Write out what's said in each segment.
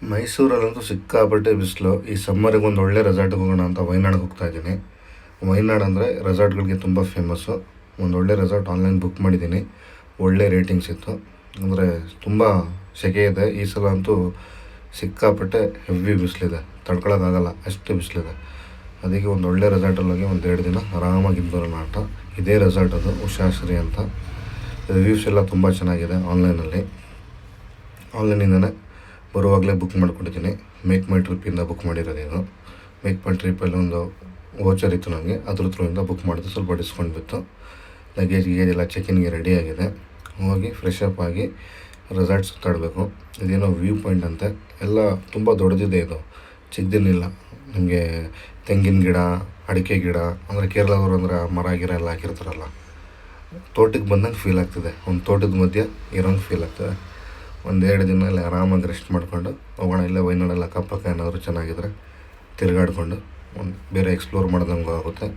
ಮೈಸೂರಲ್ಲಂತೂ ಸಿಕ್ಕಾಪಟ್ಟೆ ಬಿಸಿಲು. ಈ ಸಮ್ಮರಿಗೆ ಒಂದು ಒಳ್ಳೆ ರೆಸಾರ್ಟ್ಗೆ ಹೋಗೋಣ ಅಂತ ವಯನಾಡಿಗೆ ಹೋಗ್ತಾಯಿದ್ದೀನಿ. ವಯನಾಡ್ ಅಂದರೆ ರೆಸಾರ್ಟ್ಗಳಿಗೆ ತುಂಬ ಫೇಮಸ್ಸು. ಒಂದು ಒಳ್ಳೆ ರೆಸಾರ್ಟ್ ಆನ್ಲೈನ್ ಬುಕ್ ಮಾಡಿದ್ದೀನಿ. ಒಳ್ಳೆ ರೇಟಿಂಗ್ಸ್ ಇತ್ತು. ಅಂದರೆ ತುಂಬ ಸೆಕೆ ಇದೆ ಈ ಸಲ ಅಂತೂ. ಸಿಕ್ಕಾಪಟ್ಟೆ ಹೆವಿ ಬಿಸಿಲಿದೆ, ತಡ್ಕೊಳಕ್ಕಾಗಲ್ಲ ಅಷ್ಟು ಬಿಸಿಲಿದೆ. ಅದಕ್ಕೆ ಒಂದು ಒಳ್ಳೆ ರೆಸಾರ್ಟಲ್ಲಿ ಹೋಗಿ ಒಂದು 2 ದಿನ ಆರಾಮಾಗಿ ಬರೋಣ ಅಂತ. ಇದೇ ರೆಸಾರ್ಟ್ ಅದು, ಉಷಾಶ್ರೀ ಅಂತ. ರಿವ್ಯೂಸ್ ಎಲ್ಲ ತುಂಬ ಚೆನ್ನಾಗಿದೆ. ಆನ್ಲೈನಿಂದನೇ ಬರುವಾಗಲೇ ಬುಕ್ ಮಾಡ್ಕೊಂಡಿದ್ದೀನಿ. ಮೇಕ್ ಮೈ ಟ್ರಿಪ್ಪಿಂದ ಬುಕ್ ಮಾಡಿರೋದೇನು. ಮೇಕ್ ಮೈ ಟ್ರಿಪ್ಪಲ್ಲಿ ಒಂದು ವೋಚರ್ ಇತ್ತು ನನಗೆ, ಅದ್ರ ಥ್ರೂಯಿಂದ ಬುಕ್ ಮಾಡಿದ್ದು. ಸ್ವಲ್ಪ ಡಿಸ್ಕೌಂಟ್ ಬಿತ್ತು. ಲಗೇಜ್ ಎಲ್ಲ ಚೆಕಿನ್ಗೆ ರೆಡಿ ಆಗಿದೆ. ಹೋಗಿ ಫ್ರೆಶ್ ಅಪ್ ಆಗಿ ರೆಸಾರ್ಟ್ ಸುತ್ತಾಡಬೇಕು. ಇದೇನೋ ವ್ಯೂ ಪಾಯಿಂಟ್ ಅಂತೆ. ಎಲ್ಲ ತುಂಬ ದೊಡ್ಡದಿದೆ ಇದು, ಚಿಕ್ಕದೇನಿಲ್ಲ. ನಿಮಗೆ ತೆಂಗಿನ ಗಿಡ, ಅಡಿಕೆ ಗಿಡ, ಅಂದರೆ ಕೇರಳದವರು ಅಂದರೆ ಮರ ಗಿಡ ಎಲ್ಲ ಹಾಕಿರ್ತಾರಲ್ಲ, ತೋಟಕ್ಕೆ ಬಂದಂಗೆ ಫೀಲ್ ಆಗ್ತಿದೆ. ಒಂದು ತೋಟದ ಮಧ್ಯೆ ಇರೋಂಗೆ ಫೀಲ್ ಆಗ್ತದೆ. 1-2 ದಿನ ಅಲ್ಲಿ ಆರಾಮಾಗಿ ರೆಸ್ಟ್ ಮಾಡ್ಕೊಂಡು ಹೋಗೋಣ. ಇಲ್ಲೇ ವಯನಾಡೆಲ್ಲ ಅಕ್ಕಪಕ್ಕ ಏನಾದರೂ ಚೆನ್ನಾಗಿದ್ರೆ ತಿರುಗಾಡ್ಕೊಂಡು ಬೇರೆ ಎಕ್ಸ್ಪ್ಲೋರ್ ಮಾಡ್ದಂಗೂ ಆಗುತ್ತೆ.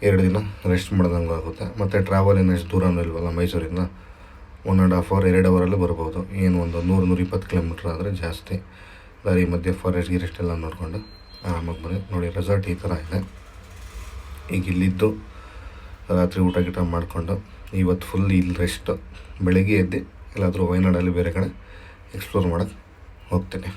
2 ದಿನ ರೆಸ್ಟ್ ಮಾಡ್ದಂಗೂ ಆಗುತ್ತೆ. ಮತ್ತು ಟ್ರಾವೆಲ್ ಎಷ್ಟು ದೂರನೂ ಇಲ್ವಲ್ಲ ಮೈಸೂರಿಂದ. 1.5 ಅವರ್ 2 ಅವರಲ್ಲಿ ಬರ್ಬೋದು. ಏನು ಒಂದು 100-120 ಕಿಲೋಮೀಟ್ರ್ ಆದರೆ ಜಾಸ್ತಿ. ದಾರಿ ಮಧ್ಯೆ ಫಾರೆಸ್ಟ್ ಎಲ್ಲ ನೋಡಿಕೊಂಡು ಆರಾಮಾಗಿ ಬನ್ನಿ. ನೋಡಿ, ರೆಸಾರ್ಟ್ ಈ ಥರ ಇದೆ. ಈಗ ಇಲ್ಲಿದ್ದು ರಾತ್ರಿ ಊಟ ಗೀಟ ಮಾಡಿಕೊಂಡು ಇವತ್ತು ಫುಲ್ ಇಲ್ಲಿ ರೆಸ್ಟು. ಬೆಳಗ್ಗೆ ಎದ್ದು ಎಲ್ಲಾದರೂ ವಯನಾಡಲ್ಲಿ ಬೇರೆ ಕಡೆ ಎಕ್ಸ್ಪ್ಲೋರ್ ಮಾಡೋಕ್ಕೆ ಹೋಗ್ತೀನಿ.